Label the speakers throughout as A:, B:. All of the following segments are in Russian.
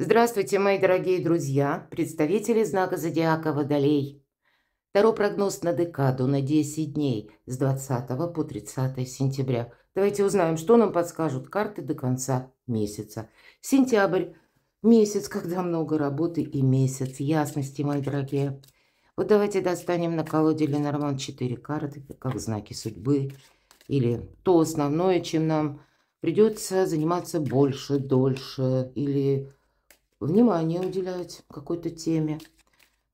A: Здравствуйте, мои дорогие друзья, представители знака зодиака Водолей. Таро прогноз на декаду на 10 дней с 20 по 30 сентября. Давайте узнаем, что нам подскажут карты до конца месяца. Сентябрь– месяц, когда много работы, и месяц ясности, мои дорогие. Вот давайте достанем на колоде Ленорман 4 карты, как знаки судьбы, или то основное, чем нам придется заниматься больше, дольше, или внимание уделять какой-то теме.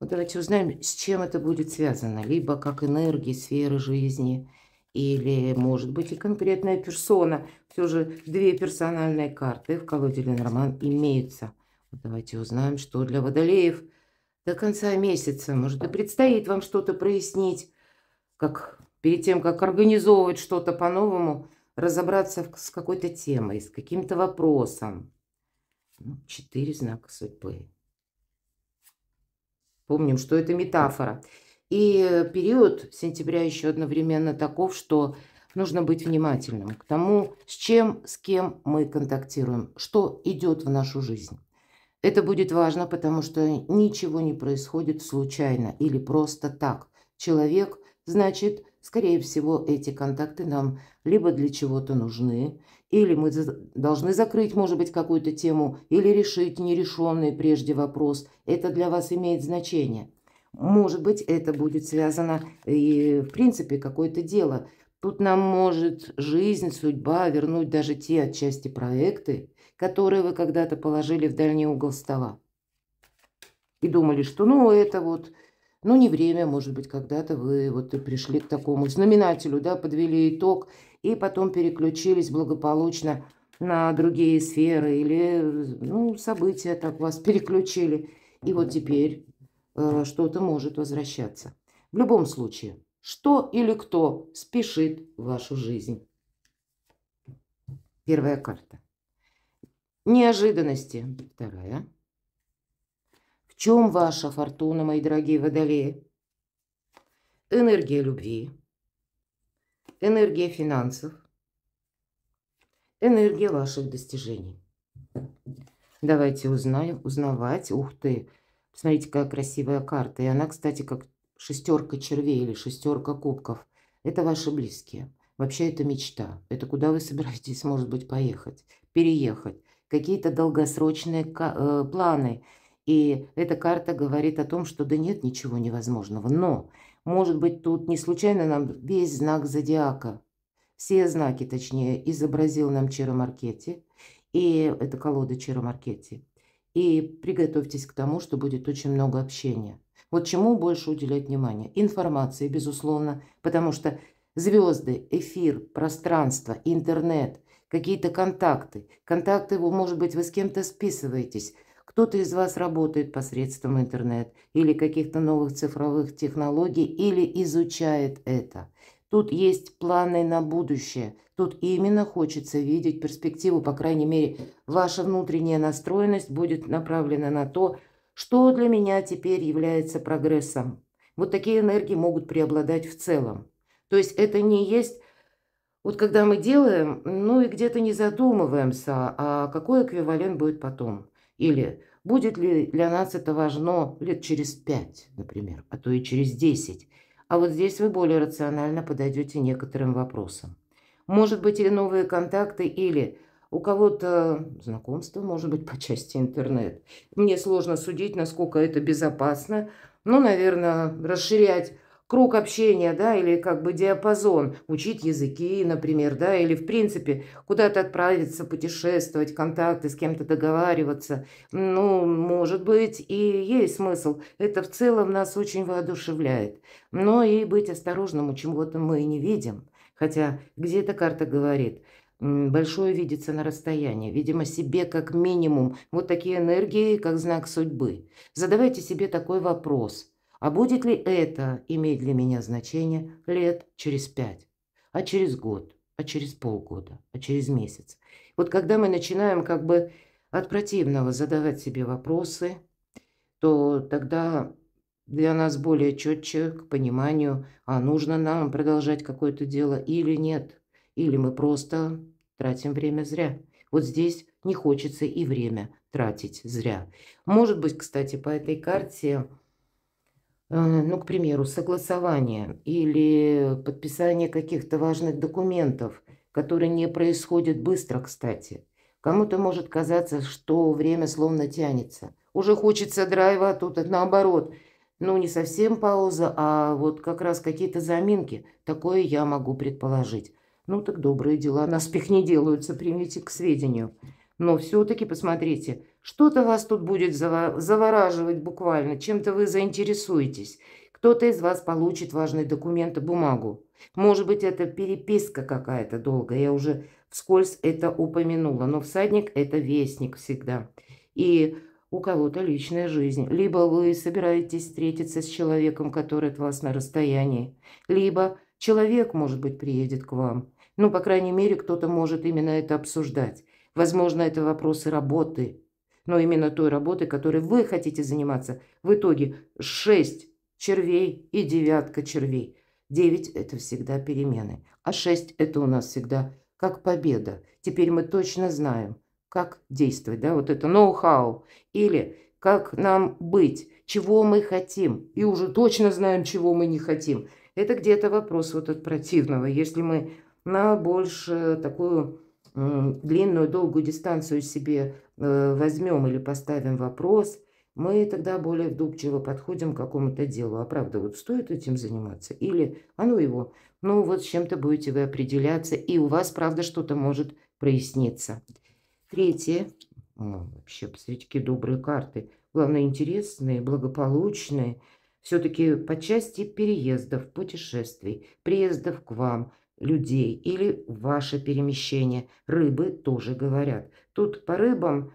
A: Вот давайте узнаем, с чем это будет связано. Либо как энергии, сферы жизни, или, может быть, и конкретная персона. Все же две персональные карты в колоде Ленорман имеются. Вот давайте узнаем, что для водолеев до конца месяца. Может, и предстоит вам что-то прояснить, как перед тем, как организовывать что-то по-новому, разобраться с какой-то темой, с каким-то вопросом. 4 знака судьбы. Помним, что это метафора. И период сентября еще одновременно таков, что нужно быть внимательным к тому, с чем, с кем мы контактируем, что идет в нашу жизнь. Это будет важно, потому что ничего не происходит случайно или просто так. Человек, значит, скорее всего, эти контакты нам либо для чего-то нужны, или мы должны закрыть, может быть, какую-то тему, или решить нерешенный прежде вопрос. Это для вас имеет значение. Может быть, это будет связано и, в принципе, какое-то дело. Тут нам может жизнь, судьба вернуть даже те отчасти проекты, которые вы когда-то положили в дальний угол стола. И думали, что ну это вот, ну не время, может быть, когда-то вы вот и пришли к такому знаменателю, да, подвели итог, и потом переключились благополучно на другие сферы или, ну, события так вас переключили. И вот теперь что-то может возвращаться. В любом случае, что или кто спешит в вашу жизнь? Первая карта. Неожиданности. Вторая. В чем ваша фортуна, мои дорогие водолеи? Энергия любви, энергия финансов, энергия ваших достижений. Давайте узнавать. Ух ты, посмотрите, какая красивая карта. И она, кстати, как шестерка червей или шестерка кубков. Это ваши близкие. Вообще это мечта. Это куда вы собираетесь, может быть, поехать, переехать. Какие-то долгосрочные планы. И эта карта говорит о том, что да нет ничего невозможного. Но, может быть, тут не случайно нам весь знак зодиака, все знаки, точнее, изобразил нам Чиро Маркетти. И это колода Чиро Маркетти. И приготовьтесь к тому, что будет очень много общения. Вот чему больше уделять внимание? Информации, безусловно, потому что звезды, эфир, пространство, интернет, какие-то контакты. Контакты, может быть, вы с кем-то списываетесь. Кто-то из вас работает посредством интернет или каких-то новых цифровых технологий, или изучает это. Тут есть планы на будущее. Тут именно хочется видеть перспективу, по крайней мере, ваша внутренняя настроенность будет направлена на то, что для меня теперь является прогрессом. Вот такие энергии могут преобладать в целом. То есть это не есть, вот когда мы делаем, ну и где-то не задумываемся, а какой эквивалент будет потом. Или будет ли для нас это важно лет через 5, например, а то и через 10. А вот здесь вы более рационально подойдете некоторым вопросам. Может быть, или новые контакты, или у кого-то знакомство, может быть, по части интернет. Мне сложно судить, насколько это безопасно. Ну, наверное, расширять круг общения, да, или как бы диапазон, учить языки, например, да, или в принципе куда-то отправиться, путешествовать, контакты, с кем-то договариваться. Ну, может быть, и есть смысл. Это в целом нас очень воодушевляет. Но и быть осторожным, чего-то мы и не видим. Хотя где-то карта говорит, большое видится на расстоянии. Видимо, себе как минимум вот такие энергии, как знак судьбы. Задавайте себе такой вопрос. А будет ли это иметь для меня значение лет через 5, а через год, а через полгода, а через месяц? Вот когда мы начинаем как бы от противного задавать себе вопросы, то тогда для нас более четче к пониманию, а нужно нам продолжать какое-то дело или нет. Или мы просто тратим время зря. Вот здесь не хочется и время тратить зря. Может быть, кстати, по этой карте, ну, к примеру, согласование или подписание каких-то важных документов, которые не происходят быстро, кстати. Кому-то может казаться, что время словно тянется. Уже хочется драйва, а тут наоборот. Ну, не совсем пауза, а вот как раз какие-то заминки. Такое я могу предположить. Ну, так добрые дела наспех не делаются, примите к сведению. Но все-таки посмотрите, что-то вас тут будет завораживать буквально, чем-то вы заинтересуетесь. Кто-то из вас получит важные документы, бумагу. Может быть, это переписка какая-то долгая, я уже вскользь это упомянула. Но всадник – это вестник всегда. И у кого-то личная жизнь. Либо вы собираетесь встретиться с человеком, который от вас на расстоянии, либо человек, может быть, приедет к вам. Ну, по крайней мере, кто-то может именно это обсуждать. Возможно, это вопросы работы, но именно той работы, которой вы хотите заниматься. В итоге 6 червей и 9 червей. 9 – это всегда перемены, а 6 – это у нас всегда как победа. Теперь мы точно знаем, как действовать, да, вот это ноу-хау, или как нам быть, чего мы хотим, и уже точно знаем, чего мы не хотим. Это где-то вопрос вот от противного. Если мы на больше такую длинную, долгую дистанцию себе возьмем или поставим вопрос, мы тогда более вдумчиво подходим к какому-то делу. А правда, вот стоит этим заниматься? Или, а ну его, ну вот с чем-то будете вы определяться, и у вас, правда, что-то может проясниться. Третье, вообще, посмотрите, какие добрые карты. Главное, интересные, благополучные. Все-таки по части переездов, путешествий, приездов к вам, людей или ваше перемещение. Рыбы тоже говорят. Тут по рыбам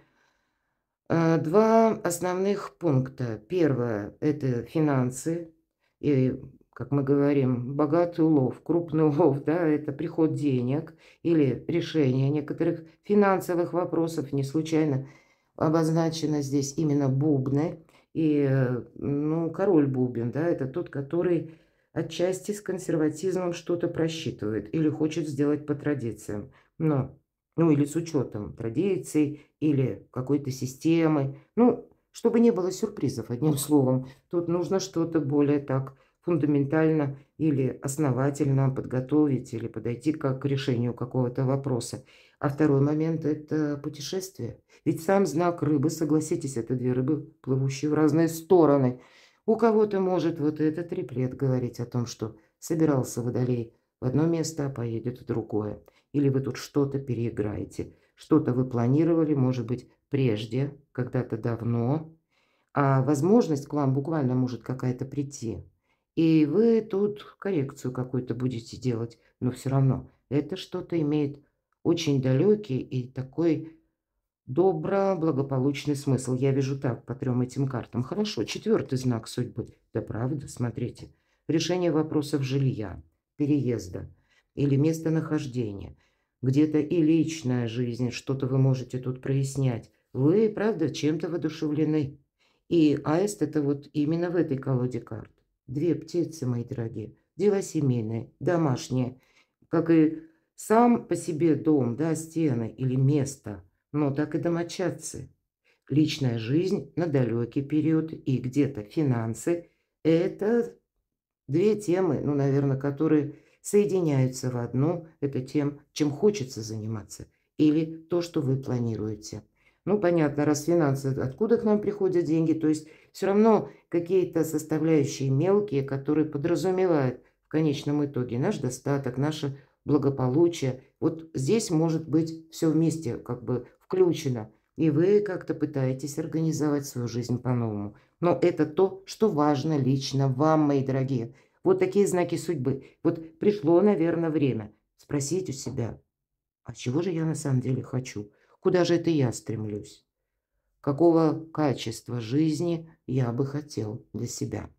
A: два основных пункта. Первое – это финансы. И, как мы говорим, богатый улов, крупный улов, да, это приход денег или решение некоторых финансовых вопросов. Не случайно обозначено здесь именно бубны. И, ну, король бубен, да, это тот, который отчасти с консерватизмом что-то просчитывает или хочет сделать по традициям. Но, ну, или с учетом традиций, или какой-то системы. Ну, чтобы не было сюрпризов, одним словом. Тут нужно что-то более так фундаментально или основательно подготовить, или подойти как к решению какого-то вопроса. А второй момент – это путешествие. Ведь сам знак рыбы, согласитесь, это две рыбы, плывущие в разные стороны. У кого-то может вот этот триплет говорить о том, что собирался водолей в одно место, а поедет в другое. Или вы тут что-то переиграете. Что-то вы планировали, может быть, прежде, когда-то давно, а возможность к вам буквально может какая-то прийти. И вы тут коррекцию какую-то будете делать, но все равно это что-то имеет очень далекий и такой добро-благополучный смысл. Я вижу так по трем этим картам. Хорошо, четвертый знак судьбы. Да правда, смотрите. Решение вопросов жилья, переезда или местонахождения. Где-то и личная жизнь, что-то вы можете тут прояснять. Вы, правда, чем-то воодушевлены. И аист – это вот именно в этой колоде карт. Две птицы, мои дорогие. Дело семейное, домашнее. Как и сам по себе дом, да, стены или место, но так и домочадцы. Личная жизнь на далекий период и где-то финансы – это две темы, ну, наверное, которые соединяются в одну. Это тем, чем хочется заниматься, или то, что вы планируете. Ну, понятно, раз финансы, откуда к нам приходят деньги, то есть все равно какие-то составляющие мелкие, которые подразумевают в конечном итоге наш достаток, наше благополучие. Вот здесь может быть все вместе как бы включено, и вы как-то пытаетесь организовать свою жизнь по-новому. Но это то, что важно лично вам, мои дорогие. Вот такие знаки судьбы. Вот пришло, наверное, время спросить у себя, а чего же я на самом деле хочу? Куда же это я стремлюсь? Какого качества жизни я бы хотел для себя?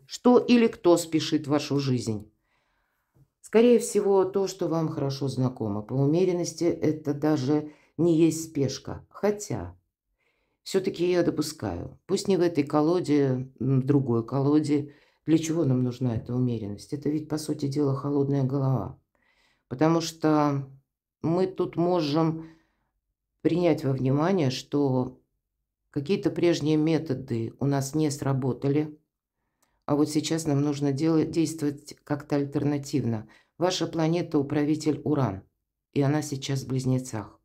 A: Что или кто спешит в вашу жизнь? Скорее всего, то, что вам хорошо знакомо. По умеренности это даже не есть спешка. Хотя, все-таки я допускаю, пусть не в этой колоде, в другой колоде, для чего нам нужна эта умеренность? Это ведь, по сути дела, холодная голова. Потому что мы тут можем принять во внимание, что какие-то прежние методы у нас не сработали, а вот сейчас нам нужно действовать как-то альтернативно. Ваша планета – управитель Уран, и она сейчас в Близнецах.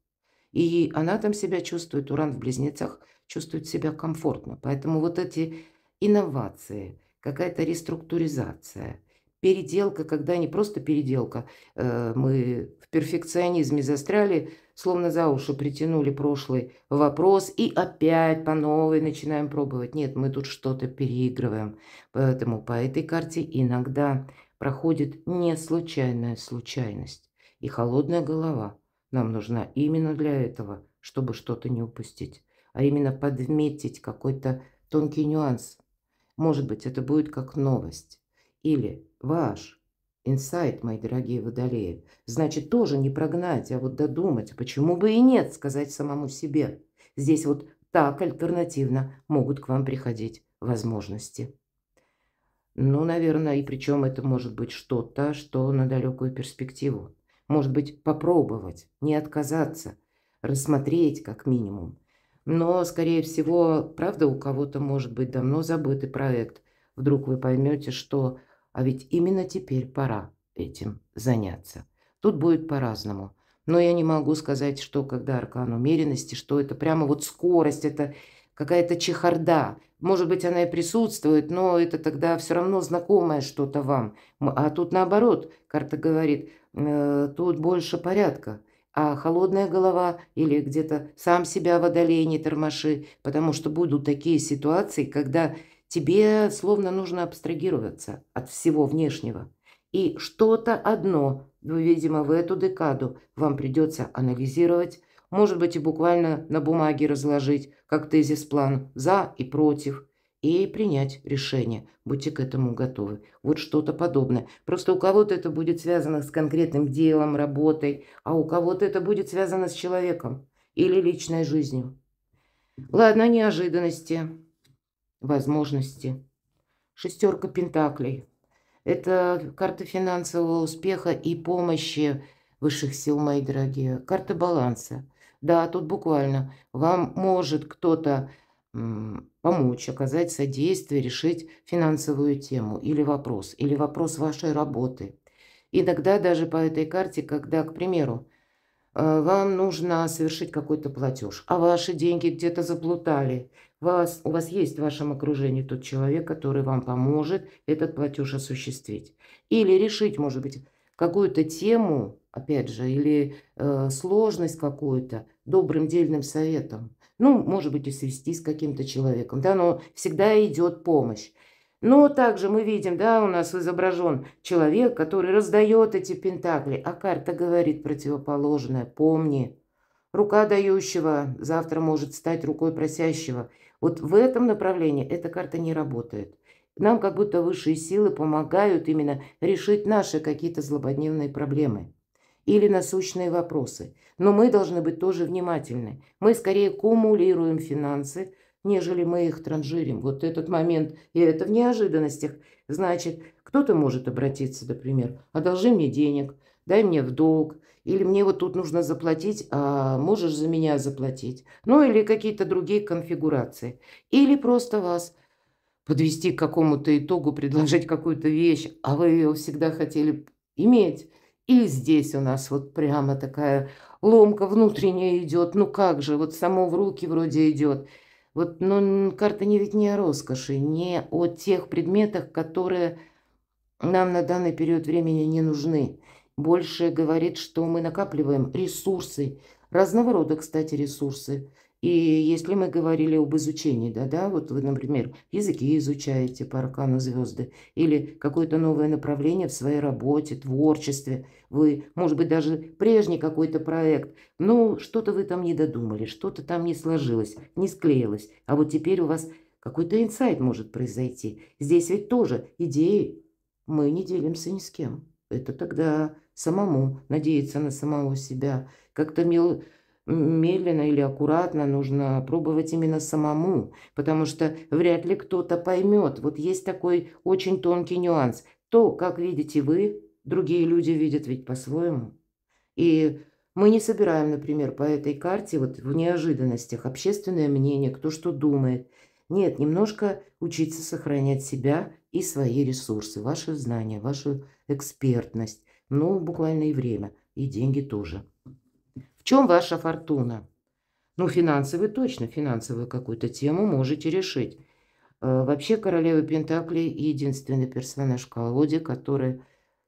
A: И она там себя чувствует, Уран в Близнецах, чувствует себя комфортно. Поэтому вот эти инновации, какая-то реструктуризация, переделка, когда не просто переделка, мы в перфекционизме застряли, словно за уши притянули прошлый вопрос и опять по новой начинаем пробовать. Нет, мы тут что-то переигрываем. Поэтому по этой карте иногда проходит не случайная случайность и холодная голова. Нам нужна именно для этого, чтобы что-то не упустить, а именно подметить какой-то тонкий нюанс. Может быть, это будет как новость. Или ваш инсайт, мои дорогие водолеи. Значит, тоже не прогнать, а вот додумать. Почему бы и нет, сказать самому себе. Здесь вот так альтернативно могут к вам приходить возможности. Ну, наверное, и причем это может быть что-то, что на далекую перспективу. Может быть, попробовать, не отказаться, рассмотреть как минимум. Но, скорее всего, правда, у кого-то может быть давно забытый проект. Вдруг вы поймете, что а ведь именно теперь пора этим заняться. Тут будет по-разному. Но я не могу сказать, что когда аркан умеренности, что это прямо вот скорость, это какая-то чехарда. Может быть, она и присутствует, но это тогда все равно знакомое что-то вам. А тут наоборот, карта говорит, тут больше порядка. А холодная голова или где-то сам себя водолей не тормоши, потому что будут такие ситуации, когда тебе словно нужно абстрагироваться от всего внешнего. И что-то одно, видимо, в эту декаду вам придется анализировать, может быть, и буквально на бумаге разложить, как тезис-план «за» и «против», и принять решение. Будьте к этому готовы. Вот что-то подобное. Просто у кого-то это будет связано с конкретным делом, работой, а у кого-то это будет связано с человеком или личной жизнью. Ладно, неожиданности, возможности. Шестерка пентаклей. Это карта финансового успеха и помощи высших сил, мои дорогие. Карта баланса. Да, тут буквально вам может кто-то помочь, оказать содействие, решить финансовую тему или вопрос вашей работы. Иногда даже по этой карте, когда, к примеру, вам нужно совершить какой-то платеж, а ваши деньги где-то заплутали. У вас есть в вашем окружении тот человек, который вам поможет этот платеж осуществить. Или решить, может быть, какую-то тему, опять же, или сложность какую-то добрым дельным советом. Ну, может быть, и свести с каким-то человеком, да, но всегда идет помощь. Но также мы видим, да, у нас изображен человек, который раздает эти пентакли, а карта говорит противоположное. Помни, рука дающего завтра может стать рукой просящего. Вот в этом направлении эта карта не работает. Нам как будто высшие силы помогают именно решить наши какие-то злободневные проблемы или насущные вопросы. Но мы должны быть тоже внимательны. Мы скорее кумулируем финансы, нежели мы их транжирим. Вот этот момент, и это в неожиданностях. Значит, кто-то может обратиться, например, одолжи мне денег, дай мне в долг, или мне вот тут нужно заплатить, а можешь за меня заплатить. Ну, или какие-то другие конфигурации. Или просто вас подвести к какому-то итогу, предложить какую-то вещь, а вы ее всегда хотели иметь. И здесь у нас вот прямо такая ломка внутренняя идет. Ну как же, вот само в руки вроде идет. Вот, но карта не ведь не о роскоши, не о тех предметах, которые нам на данный период времени не нужны. Больше говорит, что мы накапливаем ресурсы, разного рода, кстати, ресурсы. И если мы говорили об изучении, да, вот вы, например, языки изучаете по аркану звезды, или какое-то новое направление в своей работе, творчестве, вы, может быть, даже прежний какой-то проект, ну, что-то вы там не додумали, что-то там не сложилось, не склеилось, а вот теперь у вас какой-то инсайт может произойти. Здесь ведь тоже идеи мы не делимся ни с кем. Это тогда самому надеяться на самого себя. Как-то медленно или аккуратно нужно пробовать именно самому, потому что вряд ли кто-то поймет. Вот есть такой очень тонкий нюанс. То, как видите вы, другие люди видят ведь по-своему. И Мы не собираем, например, по этой карте вот в неожиданностях общественное мнение, кто что думает. Нет, немножко учиться сохранять себя и свои ресурсы, ваши знания, вашу экспертность. Ну, буквально и время, и деньги тоже. В чем ваша фортуна? Ну, финансовый точно, финансовую какую-то тему можете решить. Вообще, королева Пентаклей – единственный персонаж в колоде, который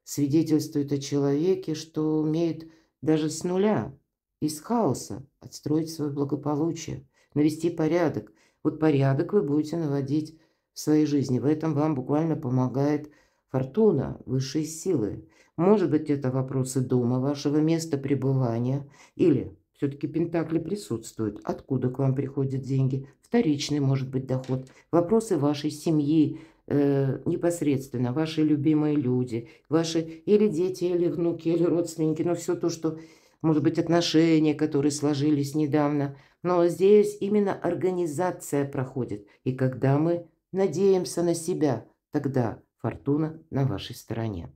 A: свидетельствует о человеке, что умеет даже с нуля, из хаоса отстроить свое благополучие, навести порядок. Вот порядок вы будете наводить в своей жизни. В этом вам буквально помогает фортуна, высшие силы. Может быть, это вопросы дома, вашего места пребывания, или все-таки пентакли присутствуют. Откуда к вам приходят деньги? Вторичный может быть доход. Вопросы вашей семьи, непосредственно, ваши любимые люди, ваши или дети, или внуки, или родственники, но все то, что, может быть, отношения, которые сложились недавно. Но здесь именно организация проходит. И когда мы надеемся на себя, тогда фортуна на вашей стороне.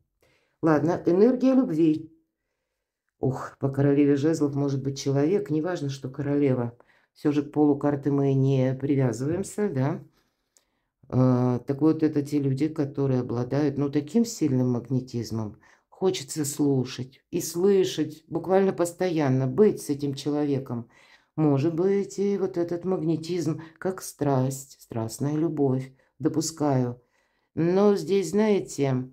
A: Ладно, энергия любви. Ух, по королеве жезлов может быть человек, неважно, что королева. Все же к полу карты мы не привязываемся, да. Так вот, это те люди, которые обладают, ну, таким сильным магнетизмом. Хочется слушать и слышать буквально постоянно, быть с этим человеком. Может быть, и вот этот магнетизм, как страсть, страстная любовь, допускаю. Но здесь, знаете,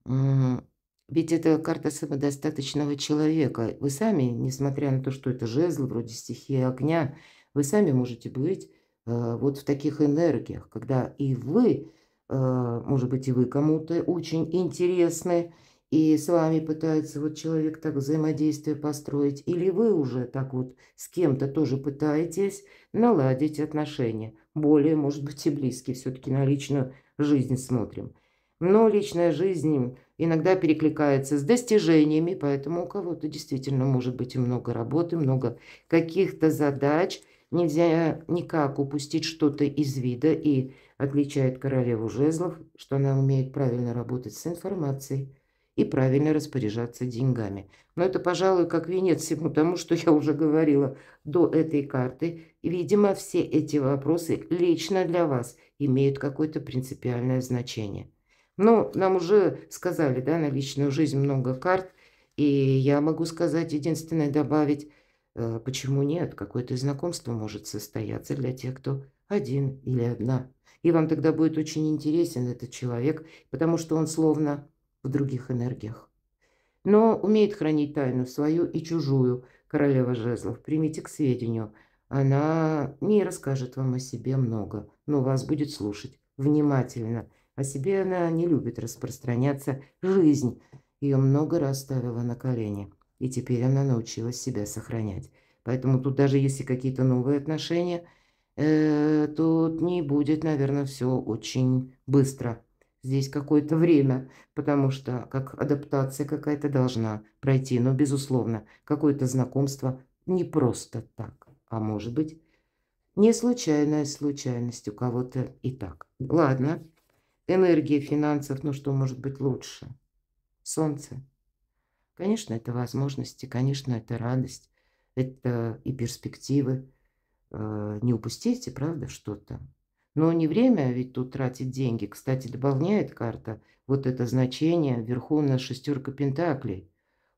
A: ведь это карта самодостаточного человека. Вы сами, несмотря на то, что это жезл, вроде стихии огня, вы сами можете быть вот в таких энергиях, когда и вы, может быть, и вы кому-то очень интересны, и с вами пытается вот человек так взаимодействие построить, или вы уже так вот с кем-то тоже пытаетесь наладить отношения, более, может быть, и близкие, все-таки на личную жизнь смотрим. Но личная жизнь иногда перекликается с достижениями, поэтому у кого-то действительно может быть и много работы, много каких-то задач. Нельзя никак упустить что-то из вида, и отличает королеву жезлов, что она умеет правильно работать с информацией и правильно распоряжаться деньгами. Но это, пожалуй, как венец всему тому, что я уже говорила до этой карты. И, видимо, все эти вопросы лично для вас имеют какое-то принципиальное значение. Ну, нам уже сказали, да, на личную жизнь много карт, и я могу сказать, единственное добавить, почему нет, какое-то знакомство может состояться для тех, кто один или одна. И вам тогда будет очень интересен этот человек, потому что он словно в других энергиях. Но умеет хранить тайну свою и чужую, королева жезлов. Примите к сведению, она не расскажет вам о себе много, но вас будет слушать внимательно. О себе она не любит распространяться. Жизнь ее много раз ставила на колени, и теперь она научилась себя сохранять. Поэтому тут даже если какие-то новые отношения, тут не будет, наверное, все очень быстро. Здесь какое-то время, потому что как адаптация какая-то должна пройти. Но, безусловно, какое-то знакомство не просто так, а может быть, не случайная случайность у кого-то и так. Ладно, энергия финансов, ну что может быть лучше? Солнце. Конечно, это возможности, конечно, это радость, это и перспективы. Не упустите, правда, что-то. Но не время ведь тут тратить деньги. Кстати, добавляет карта вот это значение. Вверху у нас шестерка пентаклей.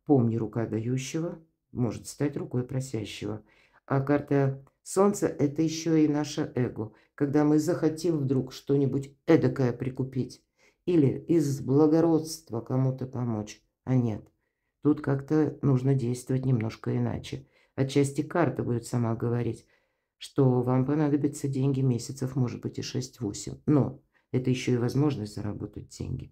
A: Помни, рука дающего может стать рукой просящего. А карта Солнца – это еще и наше эго. Когда мы захотим вдруг что-нибудь эдакое прикупить. Или из благородства кому-то помочь. А нет. Тут как-то нужно действовать немножко иначе. Отчасти карта будет сама говорить, что вам понадобятся деньги месяцев, может быть, и 6-8. Но это еще и возможность заработать деньги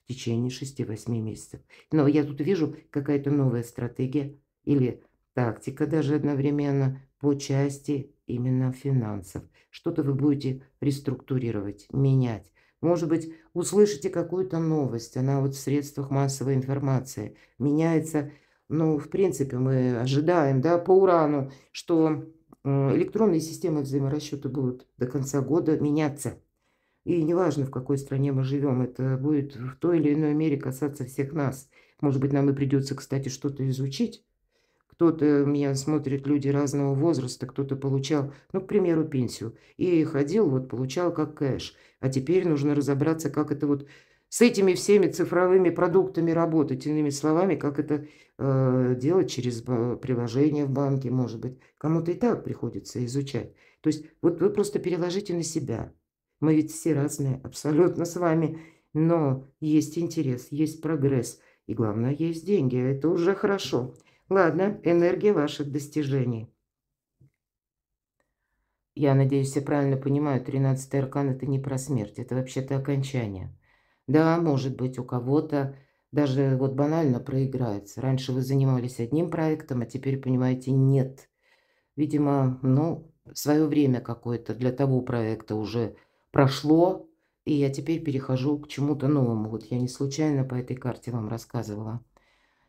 A: в течение 6-8 месяцев. Но я тут вижу какая-то новая стратегия или тактика даже одновременно по части именно финансов. Что-то вы будете реструктурировать, менять. Может быть, услышите какую-то новость, она вот в средствах массовой информации меняется. Ну, в принципе, мы ожидаем, да, по Урану, что электронные системы взаиморасчета будут до конца года меняться. И неважно, в какой стране мы живем, это будет в той или иной мере касаться всех нас. Может быть, нам и придется, кстати, что-то изучить. Кто-то, меня смотрят люди разного возраста, кто-то получал, ну, к примеру, пенсию. И ходил, вот, получал как кэш. А теперь нужно разобраться, как это вот с этими всеми цифровыми продуктами работать. Иными словами, как это делать через приложение в банке, может быть. Кому-то и так приходится изучать. То есть вот вы просто переложите на себя. Мы ведь все разные, абсолютно с вами. Но есть интерес, есть прогресс. И главное, есть деньги. Это уже хорошо. Ладно, энергия ваших достижений. Я надеюсь, я правильно понимаю, 13-й аркан – это не про смерть, это вообще-то окончание. Да, может быть, у кого-то даже вот банально проиграется. Раньше вы занимались одним проектом, а теперь, понимаете, нет. Видимо, ну, свое время какое-то для того проекта уже прошло, и я теперь перехожу к чему-то новому. Вот я не случайно по этой карте вам рассказывала.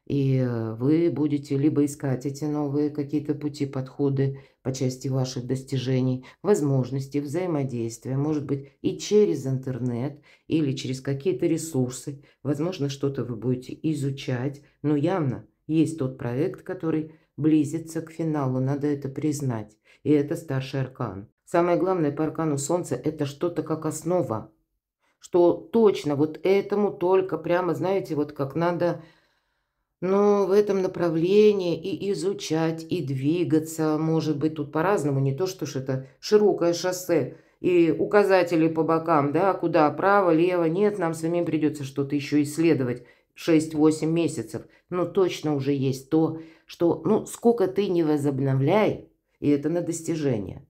A: И вы будете либо искать эти новые какие-то пути, подходы по части ваших достижений, возможностей, взаимодействия, может быть, и через интернет, или через какие-то ресурсы. Возможно, что-то вы будете изучать, но явно есть тот проект, который близится к финалу, надо это признать. И это старший аркан. Самое главное по аркану Солнца – это что-то как основа, что точно вот этому только прямо, знаете, вот как надо... Но в этом направлении и изучать, и двигаться, может быть, тут по-разному, не то, что ж это широкое шоссе и указатели по бокам, да, куда, право, лево, нет, нам самим придется что-то еще исследовать 6-8 месяцев, но точно уже есть то, что, ну, сколько ты не возобновляй, и это на достижение,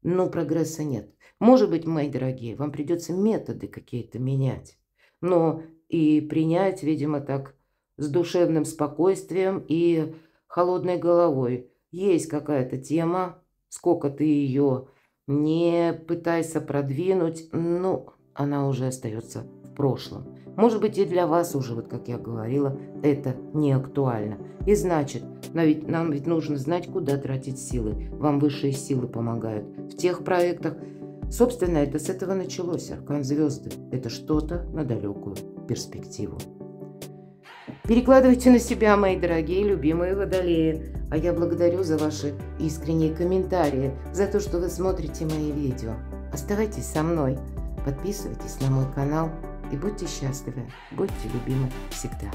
A: но прогресса нет. Может быть, мои дорогие, вам придется методы какие-то менять, но и принять, видимо, так с душевным спокойствием и холодной головой. Есть какая-то тема, сколько ты ее не пытайся продвинуть, ну, она уже остается в прошлом. Может быть, и для вас уже, вот как я говорила, это не актуально. И значит, нам ведь нужно знать, куда тратить силы. Вам высшие силы помогают в тех проектах. Собственно, это с этого началось. Аркан звезды – это что-то на далекую перспективу. Перекладывайте на себя, мои дорогие, любимые водолеи. А я благодарю за ваши искренние комментарии, за то, что вы смотрите мои видео. Оставайтесь со мной, подписывайтесь на мой канал и будьте счастливы, будьте любимы всегда.